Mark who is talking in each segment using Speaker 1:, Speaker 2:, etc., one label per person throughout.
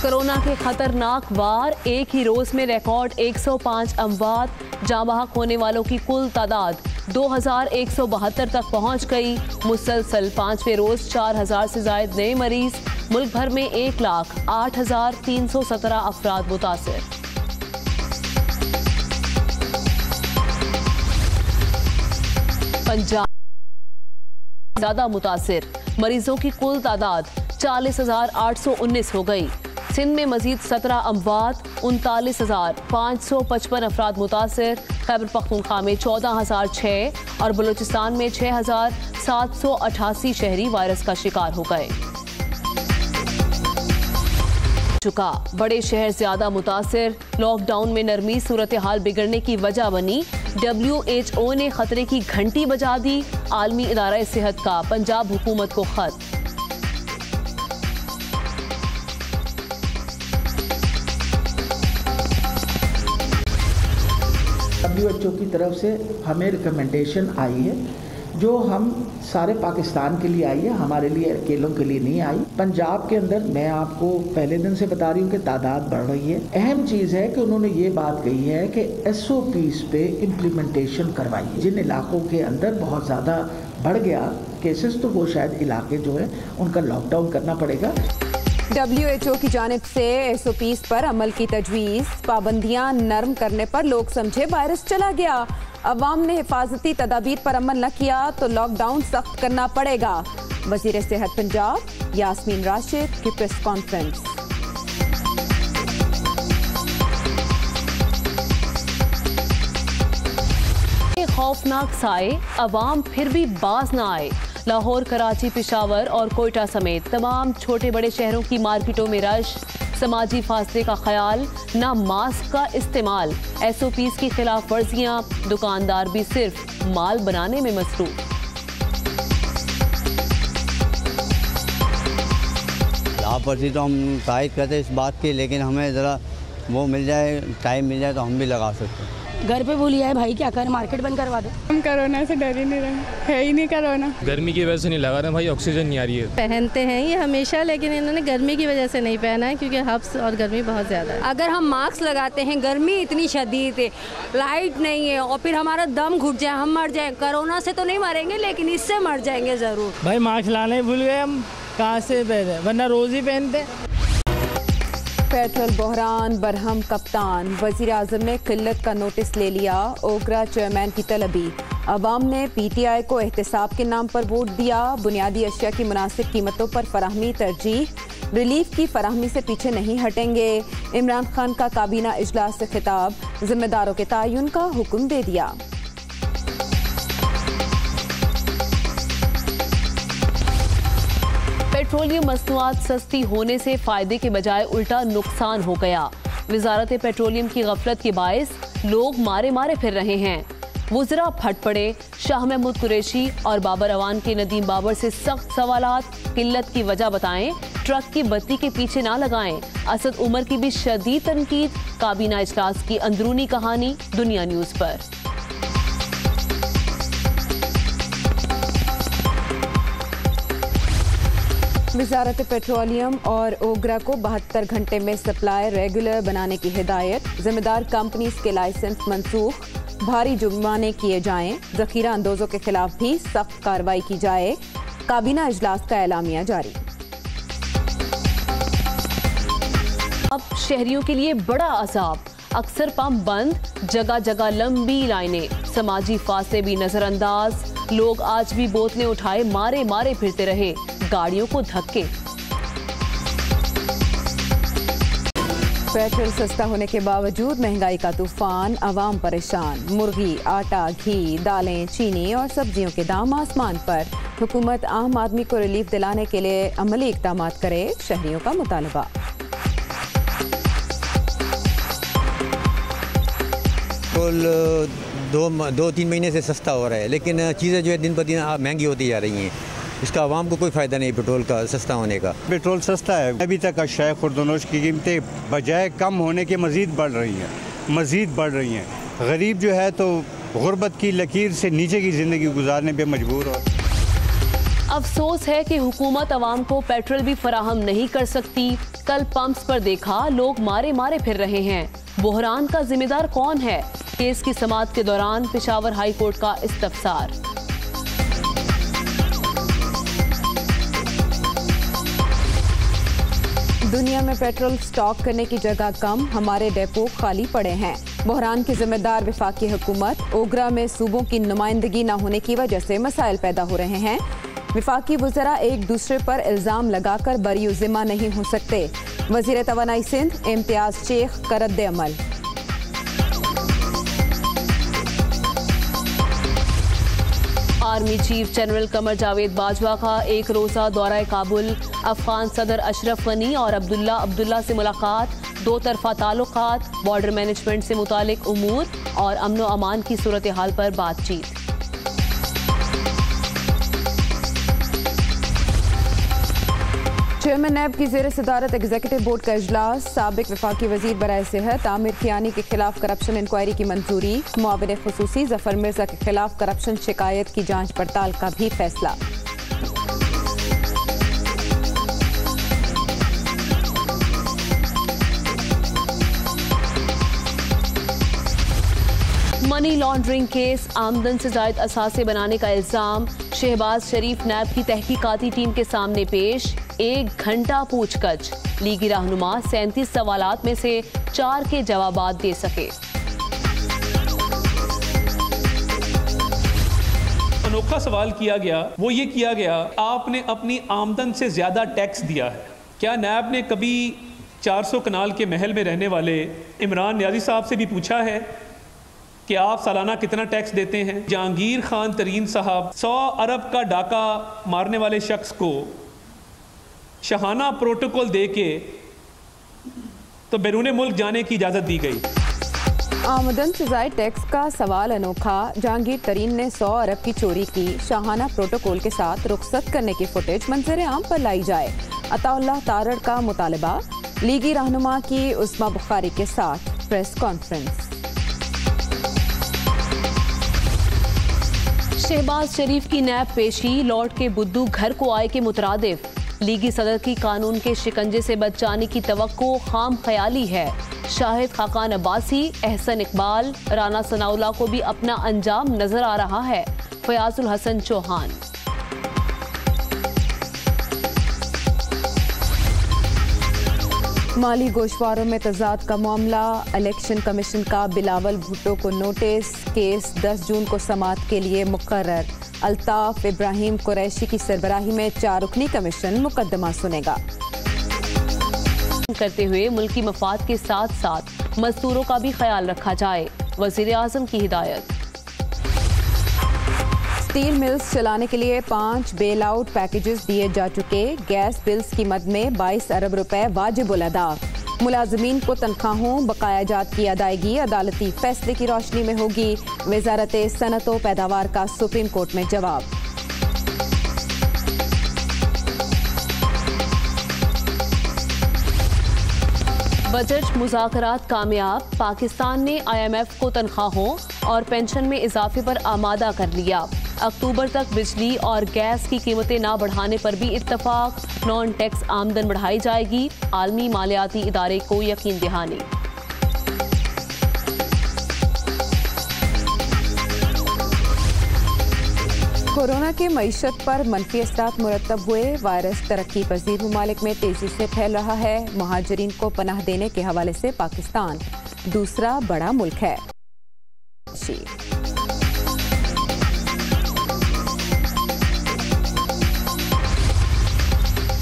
Speaker 1: Corona के खतरनाक वार, एक ही रोज में रिकॉर्ड 105 अमवात। जाँ बहक होने वालों की कुल तादाद 2172 तक पहुंच गई। मुसलसल 5वें रोज 4000 से ज्यादा नए मरीज। मुल्क भर में 1,08,317 अफराद मुतासिर। पंजाब ज्यादा मुतासिर, मरीजों की कुल तादाद 40,819 हो गई। सिंध में मजीद 17 अमवात, 39,555 अफराद मुतासिर। खैबर पख्तूनख्वा में 14,006 और बलूचिस्तान में 6,788 शहरी वायरस का शिकार हो गए। चुका बड़े शहर ज्यादा मुतासिर, लॉकडाउन में नरमी सूरत हाल बिगड़ने की वजह बनी। WHO ने खतरे की घंटी बजा दी। आलमी इदारा सेहत का पंजाब हुकूमत को खत।
Speaker 2: WHO की तरफ से हमें रिकमेंडेशन आई है जो हम सारे पाकिस्तान के लिए आई है, हमारे लिए अकेलों के लिए नहीं आई। पंजाब के अंदर मैं आपको पहले दिन से बता रही हूँ कि तादाद बढ़ रही है। अहम चीज़ है कि उन्होंने ये बात कही है कि SOPs पे इम्प्लीमेंटेशन करवाइए। जिन इलाकों के अंदर बहुत ज़्यादा बढ़ गया केसेस तो वो शायद इलाके जो है उनका लॉकडाउन करना पड़ेगा।
Speaker 3: WHO की जानिब से SOPs पर अमल की तजवीज़, पाबंदियां नरम करने पर लोग समझे वायरस चला गया। अवाम ने हिफाजती तदाबीर पर अमल न किया तो लॉकडाउन सख्त करना पड़ेगा। वज़ीर सेहत पंजाब यास्मीन राशिद की प्रेस कॉन्फ्रेंस।
Speaker 1: खौफनाक साए, अवाम फिर भी बाज न आए। लाहौर, कराची, पेशावर और कोयटा समेत तमाम छोटे बड़े शहरों की मार्केटों में रश। समाजी फासले का ख्याल, न मास्क का इस्तेमाल। SOPs की खिलाफ वर्जियां, दुकानदार भी सिर्फ माल बनाने में मसरूफ।
Speaker 4: खिलाफ वर्जी तो हम तायद करते इस बात की, लेकिन हमें ज़रा वो मिल जाए, टाइम मिल जाए तो हम भी लगा सकते हैं।
Speaker 5: घर पे बोली है भाई क्या करें, मार्केट बंद करवा दो।
Speaker 6: हम कोरोना से डर ही नहीं रहे, है ही नहीं कोरोना।
Speaker 7: गर्मी की वजह से नहीं लगा रहे भाई, ऑक्सीजन नहीं आ रही है।
Speaker 8: पहनते हैं ये हमेशा, लेकिन इन्होंने गर्मी की वजह से नहीं पहना है क्योंकि हब्स और गर्मी बहुत ज़्यादा है।
Speaker 5: अगर हम मास्क लगाते हैं, गर्मी इतनी शदीद है, लाइट नहीं है और फिर हमारा दम घुट जाए, हम मर जाए। कोरोना से तो नहीं मरेंगे लेकिन इससे मर जाएंगे ज़रूर।
Speaker 9: भाई मास्क लाने भूल गए हम, कहाँ से पहने, वरना रोज़ ही पहनते।
Speaker 3: पेट्रोल बहरान, बरहम कप्तान। वज़ीर आज़म ने किल्लत का नोटिस ले लिया। ओगरा चेयरमैन की तलबी। अवाम ने PTI को एहतसाब के नाम पर वोट दिया। बुनियादी अशिया की मुनासिब कीमतों पर फराहमी तरजीह। रिलीफ की फराहमी से पीछे नहीं हटेंगे। इमरान खान का काबीना इजलास से खिताब, जिम्मेदारों के तयन का हुक्म दे दिया।
Speaker 1: पेट्रोलियम मसनूआत सस्ती होने से फायदे के बजाय उल्टा नुकसान हो गया। वजारत पेट्रोलियम की गफलत के बायस लोग मारे मारे फिर रहे हैं। वुज़रा फट पड़े। शाह महमूद कुरैशी और बाबर अवान के नदीम बाबर से सख्त सवालात। किल्लत की वजह बताएं, ट्रक की बत्ती के पीछे ना लगाएं। असद उमर की भी शदीद तनकीद। काबीना इजलास की अंदरूनी कहानी दुनिया न्यूज़ पर।
Speaker 3: वजारत पेट्रोलियम और ओगरा को 72 घंटे में सप्लाई रेगुलर बनाने की हिदायत। जिम्मेदार कंपनीज के लाइसेंस मंसूख। भारी जुर्माने किए जाएं। जखीरा अंदोजों के खिलाफ भी सख्त कार्रवाई की जाए। काबीना इजलास का एलामिया जारी।
Speaker 1: अब शहरियों के लिए बड़ा अजाब। अक्सर पंप बंद, जगह जगह लंबी लाइनें। समाजी फासले भी नजरअंदाज। लोग आज भी बोतलें उठाए मारे मारे फिरते रहे। गाड़ियों को धक्के।
Speaker 3: पेट्रोल सस्ता होने के बावजूद महंगाई का तूफान, आवाम परेशान। मुर्गी, आटा, घी, दालें, चीनी और सब्जियों के दाम आसमान पर। हुकूमत आम आदमी को रिलीफ दिलाने के लिए अमली इक़दाम करे, शहरियों का मुतालबा।
Speaker 4: पेट्रोल 2-3 महीने से सस्ता हो रहा है, लेकिन चीज़ें जो है दिन ब दिन महंगी होती जा रही हैं। इसका आवाम को कोई फ़ायदा नहीं पेट्रोल का सस्ता होने का।
Speaker 10: पेट्रोल सस्ता है, अभी तक अशिया खुर्दनोश की कीमतें बजाय कम होने के मज़ीद बढ़ रही हैं। गरीब जो है तो गुर्बत की लकीर से नीचे की ज़िंदगी गुजारने पे मजबूर हो।
Speaker 1: अफसोस है कि हुकूमत अवाम को पेट्रोल भी फराहम नहीं कर सकती। कल पंप्स पर देखा लोग मारे मारे फिर रहे हैं। बहरान का जिम्मेदार कौन है? केस की समाअत के दौरान पेशावर हाई कोर्ट का इस्तफसार।
Speaker 3: दुनिया में पेट्रोल स्टॉक करने की जगह कम, हमारे डेपो खाली पड़े हैं। बहरान की जिम्मेदार वफाकी हुकूमत। ओगरा में सूबों की नुमाइंदगी न होने की वजह से मसाइल पैदा हो रहे हैं। वफाकी वज़रा एक दूसरे पर इल्ज़ाम लगाकर बरी ज़िम्मा नहीं हो सकते। वज़ीर तवानाई सिंध इम्तियाज शेख का रद्द अमल।
Speaker 1: Army chief general Qamar Javed Bajwa का एक रोज़ा दौरा काबुल। अफगान सदर अशरफ गनी और अब्दुल्ला से मुलाकात। दो तरफा ताल्लुकात, बॉर्डर मैनेजमेंट से मुतालिक उमूर और अमन व अमान की सूरत हाल पर बातचीत।
Speaker 3: चेयरमैन नैब की ज़ेर सदारत एग्जीक्यूटिव बोर्ड का इजलास। साबिक वफाकी वजीर बराए सेहत आमिर खियानी के खिलाफ करप्शन इंक्वायरी की मंजूरी। मुआविन खुसूसी जफर मिर्जा के खिलाफ करप्शन शिकायत की जांच पड़ताल का भी फैसला।
Speaker 1: मनी लॉन्ड्रिंग केस, आमदन से जायद असासे बनाने का इल्जाम। शहबाज शरीफ नैब की तहकीकाती टीम के सामने पेश। 1 घंटा पूछगछ। लीगी रहनुमा 37 सवालात में से 4 के जवाबात दे सके।
Speaker 11: अनोखा सवाल किया गया, वो ये किया गया आपने अपनी आमदन से ज्यादा टैक्स दिया है। क्या नैब ने कभी 400 कनाल के महल में रहने वाले इमरान नियाजी साहब से भी पूछा है कि आप सालाना कितना टैक्स देते हैं? जहांगीर खान तरीन साहब 100 अरब का डाका मारने वाले शख्स को शाहाना प्रोटोकॉल दे के तो बैरून मुल्क जाने की इजाज़त दी गई।
Speaker 3: आमदन से जायद टैक्स का सवाल अनोखा। जहांगीर तरीन ने 100 अरब की चोरी की। शाहाना प्रोटोकॉल के साथ रुखसत करने की फुटेज मंजर आम पर लाई जाए। अताउल्लाह तारड़ का मुतालबा। लीगी रहनुमा की उस्मा बुखारी के साथ प्रेस कॉन्फ्रेंस।
Speaker 1: शहबाज शरीफ की नैब पेशी, लौट के बुद्धू घर को आए के मुतरादिफ। लीगी सदर की कानून के शिकंजे से बच जाने की तवक्को खाम ख्याली है। शाहिद खाकान अब्बासी, एहसन इकबाल, राना सनाउल्लाह को भी अपना अंजाम नजर आ रहा है। फयाजुल हसन चौहान।
Speaker 3: माली गोशवारों में तजाद का मामला। इलेक्शन कमीशन का बिलावल भुट्टो को नोटिस। केस 10 जून को समाअत के लिए मुकर्रर। अल्ताफ इब्राहिम कुरैशी की सरबराही में 4 रुकनी कमीशन मुकदमा सुनेगा।
Speaker 1: करते हुए मुल्की मफाद के साथ साथ मजदूरों का भी ख्याल रखा जाए, वजीर आजम की हिदायत।
Speaker 3: स्टील मिल्स चलाने के लिए 5 बेल आउट पैकेजेस दिए जा चुके। गैस बिल्स की मद में 22 अरब रुपए वाजिबुल अदा। मुलाजमीन को तनख्वाहों बकायाजात की अदायगी अदालती फैसले की रोशनी में होगी। वजारत सनत व पैदावार का सुप्रीम कोर्ट में जवाब।
Speaker 1: बजट मुज़ाकरात कामयाब। पाकिस्तान ने IMF को तनख्वाहों और पेंशन में इजाफे पर आमादा कर लिया। अक्टूबर तक बिजली और गैस की कीमतें ना बढ़ाने पर भी इत्तफाक। नॉन टैक्स आमदन बढ़ाई जाएगी। आलमी मालियाती इदारे को यकीन दहानी।
Speaker 3: कोरोना के मईशत पर मनफी असरात मुरतब हुए। वायरस तरक्की पजीर ममालिक में तेजी से फैल रहा है। महाजरीन को पनाह देने के हवाले से पाकिस्तान दूसरा बड़ा मुल्क है।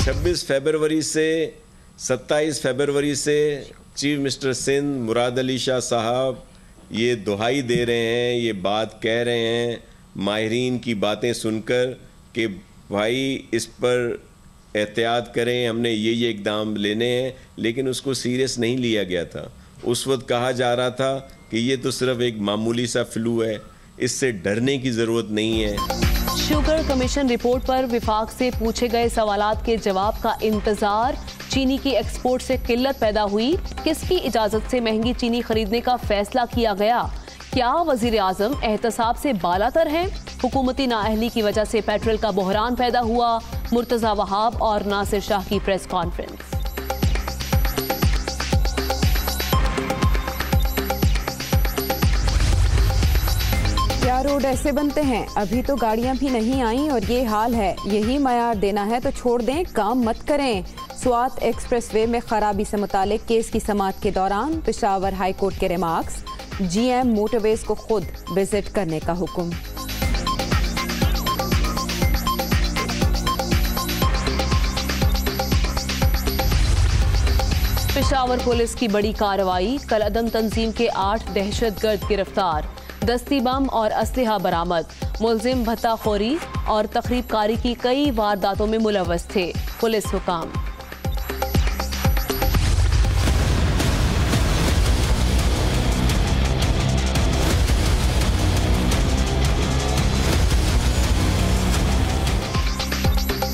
Speaker 12: 26 फरवरी से 27 फरवरी से चीफ मिनिस्टर सिंध मुराद अली शाह साहब ये दुहाई दे रहे हैं, ये बात कह रहे हैं माहिरीन की बातें सुनकर कि भाई इस पर एहतियात करें, हमने ये इकदाम लेने हैं, लेकिन उसको सीरियस नहीं लिया गया था। उस वक्त कहा जा रहा था कि ये तो सिर्फ एक मामूली सा फ्लू है, इससे डरने की ज़रूरत नहीं है।
Speaker 1: शुगर कमीशन रिपोर्ट पर विफाक से पूछे गए सवालात के जवाब का इंतजार। चीनी की एक्सपोर्ट से किल्लत पैदा हुई। किसकी इजाजत से महंगी चीनी खरीदने का फैसला किया गया? क्या वजीर आजम एहतसाब से बालातर हैं? हुकूमती नाअहली की वजह से पेट्रोल का बहरान पैदा हुआ। मुर्तजा वहाब और नासिर शाह की प्रेस कॉन्फ्रेंस।
Speaker 3: क्या रोड ऐसे बनते हैं? अभी तो गाड़ियां भी नहीं आई और ये हाल है। यही मयार देना है तो छोड़ दें, काम मत करें। स्वात एक्सप्रेसवे में खराबी से मुतालिक केस की समाअत के दौरान पेशावर हाई कोर्ट के रिमार्क्स। जीएम मोटरवेज को खुद विजिट करने का हुक्म।
Speaker 1: पेशावर पुलिस की बड़ी कार्रवाई। कल अदम तंजीम के 8 दहशतगर्द गिरफ्तार। दस्ती बम और असलहा बरामद। मुलजिम भत्ताखोरी और तखरीबकारी की कई वारदातों में मुलव्वस थे। पुलिस हुकाम।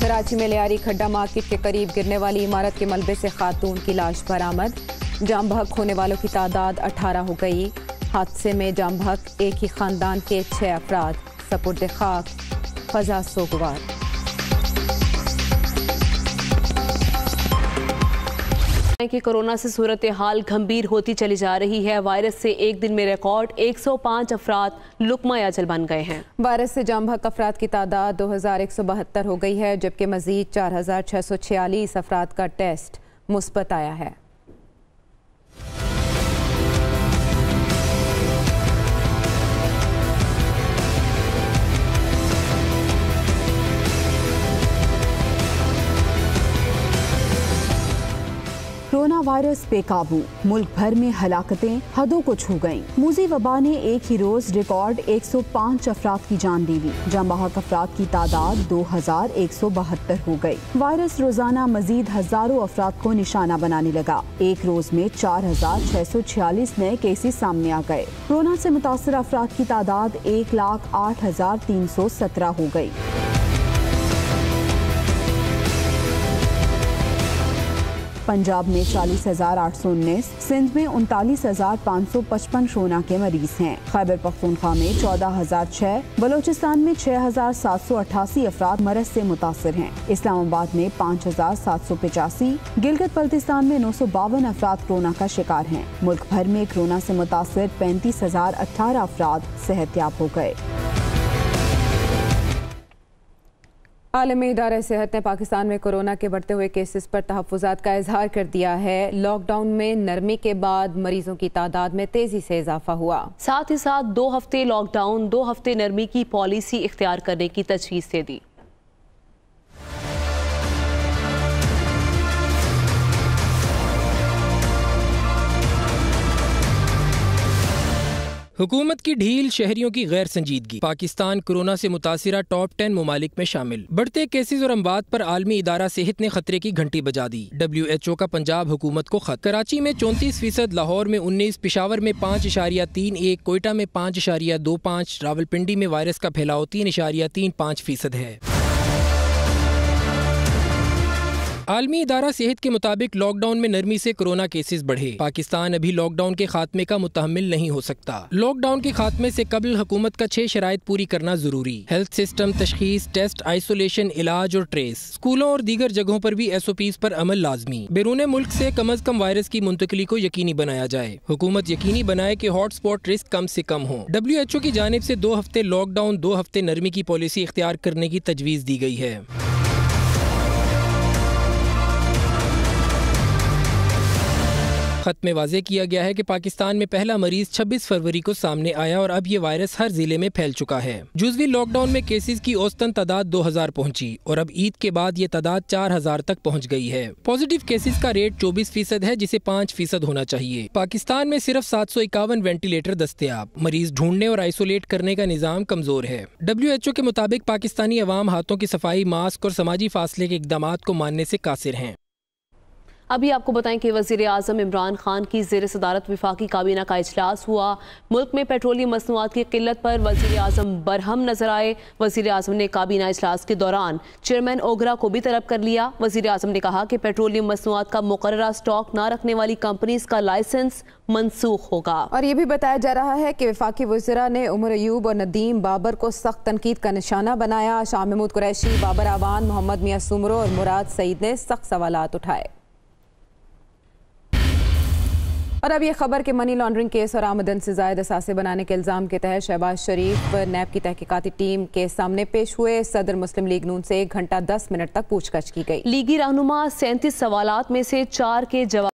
Speaker 3: कराची में लियारी खड्डा मार्केट के करीब गिरने वाली इमारत के मलबे से खातून की लाश बरामद। जाम बहक होने वालों की तादाद 18 हो गई। हादसे में जाम बहक एक ही खानदान के 6 अफराद। सपुर्द खाक, फजा सोगवार।
Speaker 1: कि कोरोना से सूरत हाल गंभीर होती चली जा रही है। वायरस से एक दिन में रिकॉर्ड 105 अफराद लुकमा अजल बन गए हैं।
Speaker 3: वायरस से जाम बहक अफराद की तादाद 2172 हो गई है, जबकि मजीद 4646 अफराद का टेस्ट मुस्बत आया है।
Speaker 13: कोरोना वायरस बेकाबू, मुल्क भर में हलाकतें हदों को छू गईं। मूजी वबा ने एक ही रोज रिकॉर्ड 105 अफराद की जान ले ली। जाम बहक अफराद की तादाद 2172 हो गई। वायरस रोजाना मजीद हजारों अफराद को निशाना बनाने लगा। एक रोज में 4646 नए केसेस सामने आ गए। कोरोना से मुतासर अफराद की तादाद 1,08,317 हो गई। पंजाब में 40,819, सिंध में 39,555 कोरोना के मरीज हैं। खैबर पख्तूनख्वा में 14,006, बलोचिस्तान में 6,788 अफराद मरज से मुतासर हैं। इस्लामाबाद में 5,785, गिलगित बल्तिस्तान में 952 अफराद कोरोना का शिकार हैं। मुल्क भर में कोरोना से मुतासर 35,018 अफराद सेहतयाब हो गए।
Speaker 3: आलमी इदारा सेहत ने पाकिस्तान में कोरोना के बढ़ते हुए केसेस पर तहफ़्फ़ुज़ात का इजहार कर दिया है। लॉकडाउन में नरमी के बाद मरीजों की तादाद में तेजी से इजाफा हुआ।
Speaker 1: साथ ही साथ 2 हफ्ते लॉकडाउन 2 हफ्ते नरमी की पॉलिसी इख्तियार करने की तजवीज़ दे दी।
Speaker 14: हुकूमत की ढील, शहरियों की गैर संजीदगी। पाकिस्तान कोरोना से मुतासिरा टॉप 10 मुमालिक में शामिल। बढ़ते केसेस और अमवात पर आलमी इदारा सेहत ने खतरे की घंटी बजा दी। WHO का पंजाब हुकूमत को खत। कराची में 34%, लाहौर में 19%, पिशावर में 5.31%, कोयटा में 5.25%, रावलपिंडी में वायरस का फैलाव 3.35% है। आलमी इदारा सेहत के मुताबिक लॉकडाउन में नरमी से कोरोना केसेस बढ़े। पाकिस्तान अभी लॉकडाउन के खात्मे का मुतहम्मिल नहीं हो सकता। लॉकडाउन के खात्मे से कबल हुकूमत का 6 शराइत पूरी करना जरूरी। हेल्थ सिस्टम, तशखीस, टेस्ट, आइसोलेशन, इलाज और ट्रेस। स्कूलों और दीगर जगहों पर भी SOPs पर अमल लाजमी। बैरून मुल्क से कम अज कम वायरस की मुंतकिली को यकीनी बनाया जाए। हुकूमत यकीनी बनाए कि हॉटस्पॉट रिस्क कम से कम हो। WHO की जानिब से 2 हफ्ते लॉकडाउन 2 हफ्ते नरमी की पॉलिसी इख्तियार करने की तजवीज़ दी गई है। खत में वाज़ेह किया गया है कि पाकिस्तान में पहला मरीज 26 फरवरी को सामने आया और अब ये वायरस हर जिले में फैल चुका है। जुज़वी लॉकडाउन में केसेस की औसतन तादाद 2000 पहुंची और अब ईद के बाद ये तादाद 4000 तक पहुंच गई है। पॉजिटिव केसेस का रेट 24% है, जिसे 5% होना चाहिए। पाकिस्तान में सिर्फ 751 वेंटिलेटर दस्तयाब। मरीज ढूंढने और आइसोलेट करने का निज़ाम कमजोर है। WHO के मुताबिक पाकिस्तानी अवाम हाथों की सफाई, मास्क और समाजी फासले के इकदामात को मानने से कासिर हैं।
Speaker 1: अभी आपको बताएं कि वज़ीर आज़म इमरान खान की ज़ेर सदारत वफाकी काबीना का इजलास हुआ। मुल्क में पेट्रोलियम मसनूआत की किल्लत पर वज़ीर आज़म बरहम नजर आए। वज़ीर आज़म ने काबीना इजलास के दौरान चेयरमैन ओगरा को भी तलब कर लिया। वज़ीर आज़म ने कहा कि पेट्रोलियम मसनूआत का मुकर्ररा स्टॉक न रखने वाली कंपनीज का लाइसेंस मनसूख होगा।
Speaker 3: और ये भी बताया जा रहा है कि वफाकी वज़रा ने उमर अयूब और नदीम बाबर को सख्त तनकीद का निशाना बनाया। शाह महमूद कुरैशी, बाबर आवान, मोहम्मद मियां सुमरो और मुराद सईद ने सख्त सवालात उठाए। और अब ये खबर कि मनी लॉन्ड्रिंग केस और आमदन से ज़ायद असासे बनाने के इल्ज़ाम के तहत शहबाज शरीफ नैब की तहकीकाती टीम के सामने पेश हुए। सदर मुस्लिम लीग नून से 1 घंटा 10 मिनट तक पूछताछ की गई।
Speaker 1: लीगी रहनुमा 37 सवालात में से 4 के जवाब